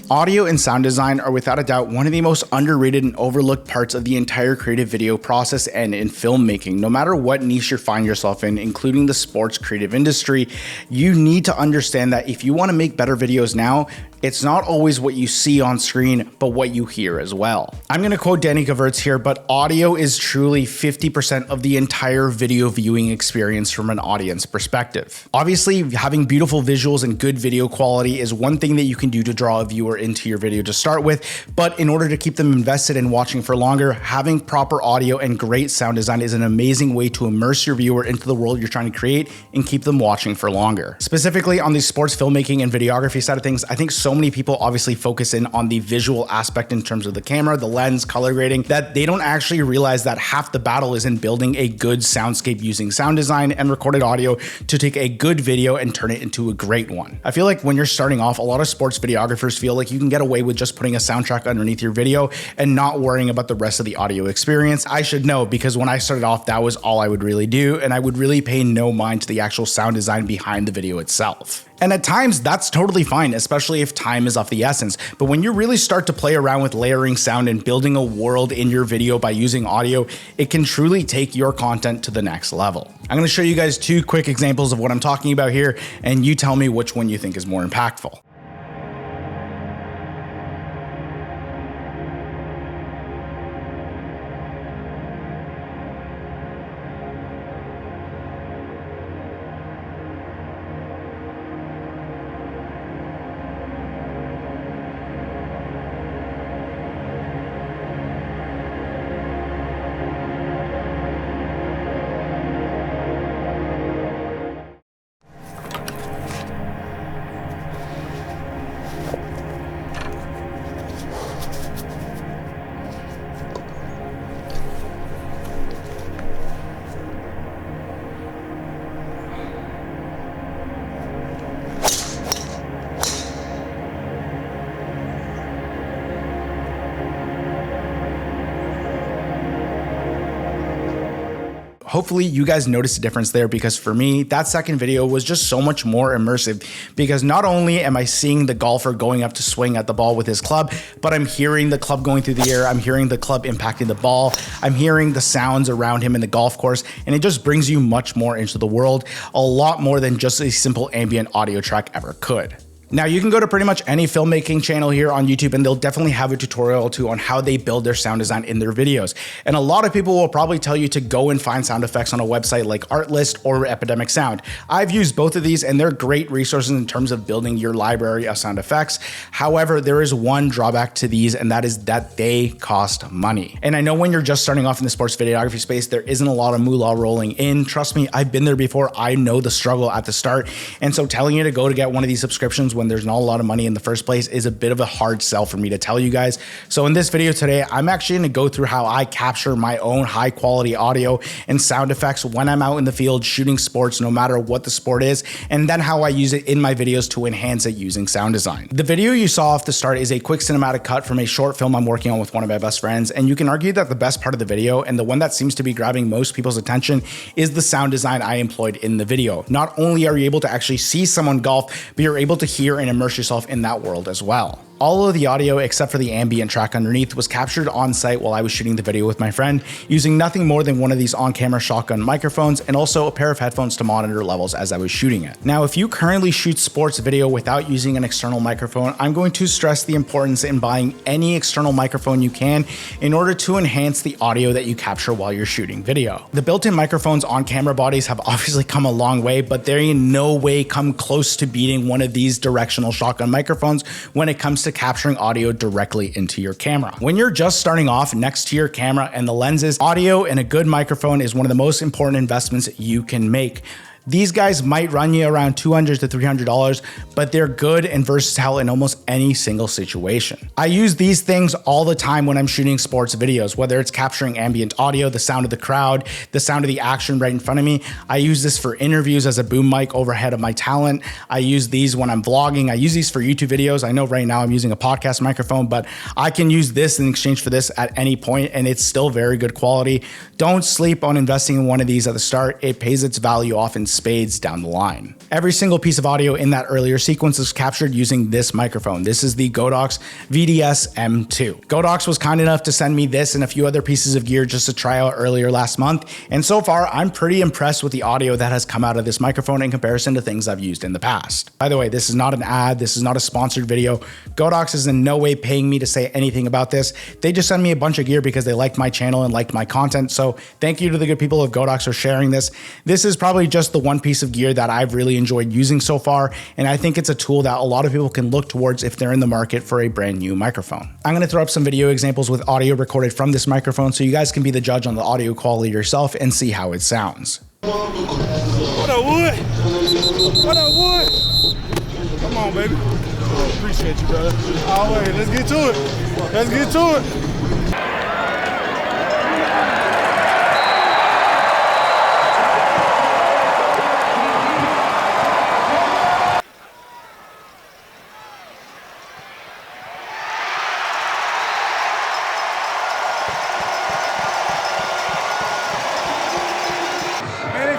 Audio and sound design are without a doubt one of the most underrated and overlooked parts of the entire creative video process and in filmmaking. No matter what niche you find yourself in, including the sports creative industry, you need to understand that if you want to make better videos now, it's not always what you see on screen, but what you hear as well. I'm going to quote Danny Kavertz here, but audio is truly 50% of the entire video viewing experience from an audience perspective. Obviously, having beautiful visuals and good video quality is one thing that you can do to draw a viewer into your video to start with, but in order to keep them invested in watching for longer, having proper audio and great sound design is an amazing way to immerse your viewer into the world you're trying to create and keep them watching for longer. Specifically on the sports filmmaking and videography side of things, I think so many people obviously focus in on the visual aspect in terms of the camera, the lens, color grading, that they don't actually realize that half the battle is in building a good soundscape using sound design and recorded audio to take a good video and turn it into a great one. I feel like when you're starting off, a lot of sports videographers feel like you can get away with just putting a soundtrack underneath your video and not worrying about the rest of the audio experience. I should know, because when I started off, that was all I would really do, and I would really pay no mind to the actual sound design behind the video itself. And at times that's totally fine, especially if time is of the essence. But when you really start to play around with layering sound and building a world in your video by using audio, it can truly take your content to the next level. I'm going to show you guys two quick examples of what I'm talking about here, and you tell me which one you think is more impactful. Hopefully you guys noticed a difference there, because for me, that second video was just so much more immersive, because not only am I seeing the golfer going up to swing at the ball with his club, but I'm hearing the club going through the air. I'm hearing the club impacting the ball. I'm hearing the sounds around him in the golf course, and it just brings you much more into the world, a lot more than just a simple ambient audio track ever could. Now, you can go to pretty much any filmmaking channel here on YouTube, and they'll definitely have a tutorial or two on how they build their sound design in their videos. And a lot of people will probably tell you to go and find sound effects on a website like Artlist or Epidemic Sound. I've used both of these, and they're great resources in terms of building your library of sound effects. However, there is one drawback to these, and that is that they cost money. And I know when you're just starting off in the sports videography space, there isn't a lot of moolah rolling in. Trust me, I've been there before. I know the struggle at the start. And so telling you to go to get one of these subscriptions when there's not a lot of money in the first place is a bit of a hard sell for me to tell you guys. So in this video today, I'm actually going to go through how I capture my own high quality audio and sound effects when I'm out in the field shooting sports, no matter what the sport is, and then how I use it in my videos to enhance it using sound design. The video you saw off the start is a quick cinematic cut from a short film I'm working on with one of my best friends, and you can argue that the best part of the video, and the one that seems to be grabbing most people's attention, is the sound design I employed in the video. Not only are you able to actually see someone golf, but you're able to hear and immerse yourself in that world as well. All of the audio, except for the ambient track underneath, was captured on site while I was shooting the video with my friend, using nothing more than one of these on-camera shotgun microphones and also a pair of headphones to monitor levels as I was shooting it. Now, if you currently shoot sports video without using an external microphone, I'm going to stress the importance in buying any external microphone you can in order to enhance the audio that you capture while you're shooting video. The built-in microphones on camera bodies have obviously come a long way, but they in no way come close to beating one of these directional shotgun microphones when it comes to capturing audio directly into your camera. When you're just starting off, next to your camera and the lenses, audio and a good microphone is one of the most important investments you can make. These guys might run you around $200 to $300, but they're good and versatile in almost any single situation. I use these things all the time when I'm shooting sports videos, whether it's capturing ambient audio, the sound of the crowd, the sound of the action right in front of me. I use this for interviews as a boom mic overhead of my talent. I use these when I'm vlogging. I use these for YouTube videos. I know right now I'm using a podcast microphone, but I can use this in exchange for this at any point, and it's still very good quality. Don't sleep on investing in one of these at the start. It pays its value off in spades down the line. Every single piece of audio in that earlier sequence is captured using this microphone. This is the Godox VDS M2. Godox was kind enough to send me this and a few other pieces of gear just to try out earlier last month, and so far I'm pretty impressed with the audio that has come out of this microphone in comparison to things I've used in the past. By the way, this is not an ad, this is not a sponsored video. Godox is in no way paying me to say anything about this. They just send me a bunch of gear because they liked my channel and liked my content, so thank you to the good people of Godox for sharing this. This is probably just the one piece of gear that I've really enjoyed using so far, and I think it's a tool that a lot of people can look towards if they're in the market for a brand new microphone. I'm going to throw up some video examples with audio recorded from this microphone so you guys can be the judge on the audio quality yourself and see how it sounds. What up, Wood? What up, Wood? Come on, baby. Appreciate you, brother. All right, let's get to it. Let's get to it.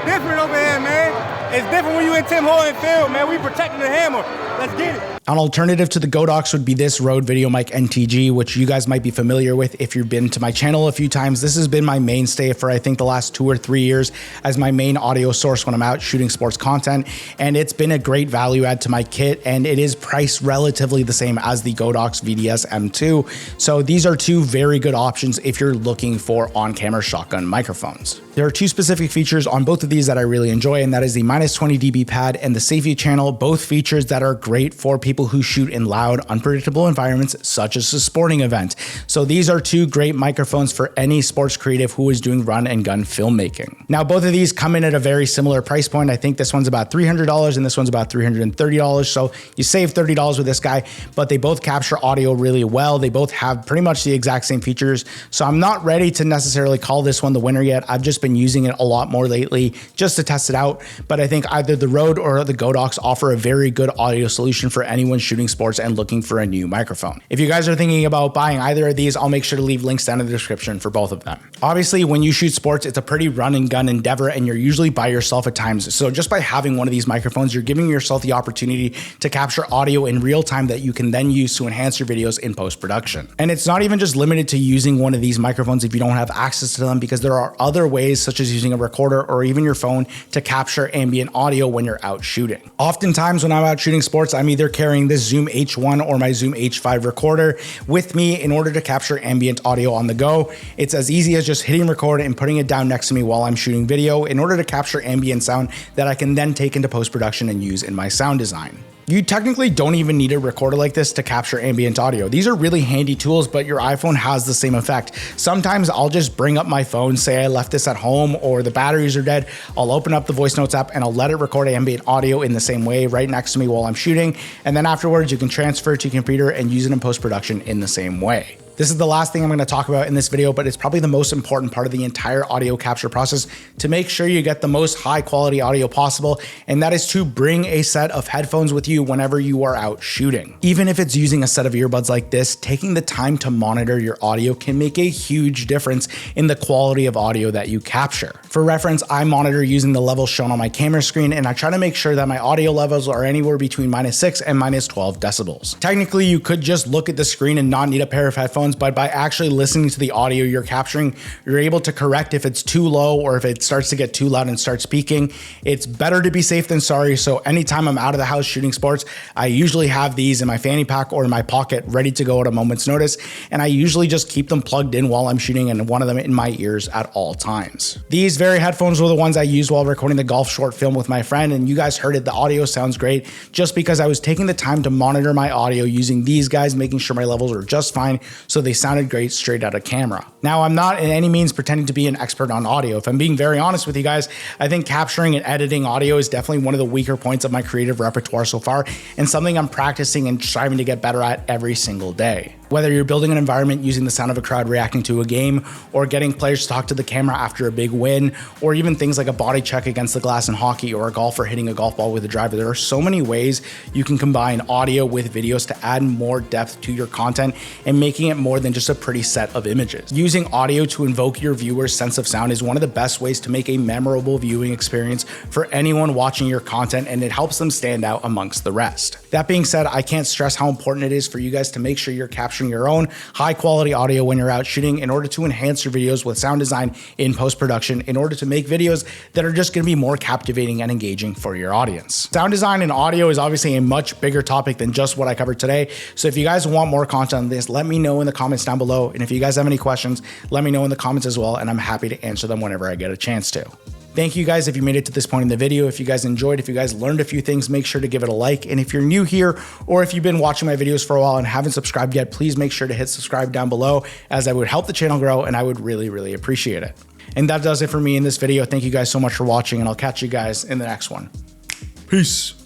Different over here, man. It's different when you in tenfold field, man. We protecting the hammer. Let's get it. An alternative to the Godox would be this Rode VideoMic NTG, which you guys might be familiar with if you've been to my channel a few times. This has been my mainstay for I think the last 2 or 3 years as my main audio source when I'm out shooting sports content, and it's been a great value add to my kit, and it is priced relatively the same as the Godox VDS M2. So these are two very good options if you're looking for on-camera shotgun microphones. There are two specific features on both of these that I really enjoy, and that is the -20 dB pad and the safety channel, both features that are great for people who shoot in loud, unpredictable environments such as a sporting event. So these are two great microphones for any sports creative who is doing run and gun filmmaking. Now, both of these come in at a very similar price point. I think this one's about $300 and this one's about $330. So you save $30 with this guy, but they both capture audio really well. They both have pretty much the exact same features. So I'm not ready to necessarily call this one the winner yet. I've just been using it a lot more lately just to test it out. But I think either the Rode or the Godox offer a very good audio solution for anyone shooting sports and looking for a new microphone. If you guys are thinking about buying either of these, I'll make sure to leave links down in the description for both of them. Obviously, when you shoot sports, it's a pretty run and gun endeavor, and you're usually by yourself at times. So just by having one of these microphones, you're giving yourself the opportunity to capture audio in real time that you can then use to enhance your videos in post-production. And it's not even just limited to using one of these microphones if you don't have access to them, because there are other ways, such as using a recorder or even your phone, to capture ambient audio when you're out shooting. Oftentimes when I'm out shooting sports, I'm either carrying this Zoom H1 or my Zoom H5 recorder with me in order to capture ambient audio on the go. It's as easy as just hitting record and putting it down next to me while I'm shooting video in order to capture ambient sound that I can then take into post-production and use in my sound design. You technically don't even need a recorder like this to capture ambient audio. These are really handy tools, but your iPhone has the same effect. Sometimes I'll just bring up my phone, say I left this at home or the batteries are dead. I'll open up the voice notes app and I'll let it record ambient audio in the same way right next to me while I'm shooting. And then afterwards you can transfer it to your computer and use it in post-production in the same way. This is the last thing I'm going to talk about in this video, but it's probably the most important part of the entire audio capture process to make sure you get the most high quality audio possible, and that is to bring a set of headphones with you whenever you are out shooting. Even if it's using a set of earbuds like this, taking the time to monitor your audio can make a huge difference in the quality of audio that you capture. For reference, I monitor using the levels shown on my camera screen, and I try to make sure that my audio levels are anywhere between -6 and -12 decibels. Technically, you could just look at the screen and not need a pair of headphones, but by actually listening to the audio you're capturing, you're able to correct if it's too low or if it starts to get too loud and starts peaking. It's better to be safe than sorry, so anytime I'm out of the house shooting sports, I usually have these in my fanny pack or in my pocket ready to go at a moment's notice, and I usually just keep them plugged in while I'm shooting and one of them in my ears at all times. These very headphones were the ones I used while recording the golf short film with my friend, and you guys heard it, the audio sounds great just because I was taking the time to monitor my audio using these guys, making sure my levels were just fine, so they sounded great straight out of camera. Now, I'm not in any means pretending to be an expert on audio. If I'm being very honest with you guys, I think capturing and editing audio is definitely one of the weaker points of my creative repertoire so far, and something I'm practicing and striving to get better at every single day. Whether you're building an environment using the sound of a crowd reacting to a game, or getting players to talk to the camera after a big win, or even things like a body check against the glass in hockey, or a golfer hitting a golf ball with a driver, there are so many ways you can combine audio with videos to add more depth to your content and making it more than just a pretty set of images. Using audio to invoke your viewer's sense of sound is one of the best ways to make a memorable viewing experience for anyone watching your content, and it helps them stand out amongst the rest. That being said, I can't stress how important it is for you guys to make sure you're capturing your own high quality audio when you're out shooting in order to enhance your videos with sound design in post-production, in order to make videos that are just going to be more captivating and engaging for your audience. Sound design and audio is obviously a much bigger topic than just what I covered today. So if you guys want more content on this, let me know in the comments down below. And if you guys have any questions, let me know in the comments as well, and I'm happy to answer them whenever I get a chance to. Thank you guys if you made it to this point in the video. If you guys enjoyed, if you guys learned a few things, make sure to give it a like. And if you're new here, or if you've been watching my videos for a while and haven't subscribed yet, please make sure to hit subscribe down below, as that would help the channel grow and I would really, really appreciate it. And that does it for me in this video. Thank you guys so much for watching, and I'll catch you guys in the next one. Peace.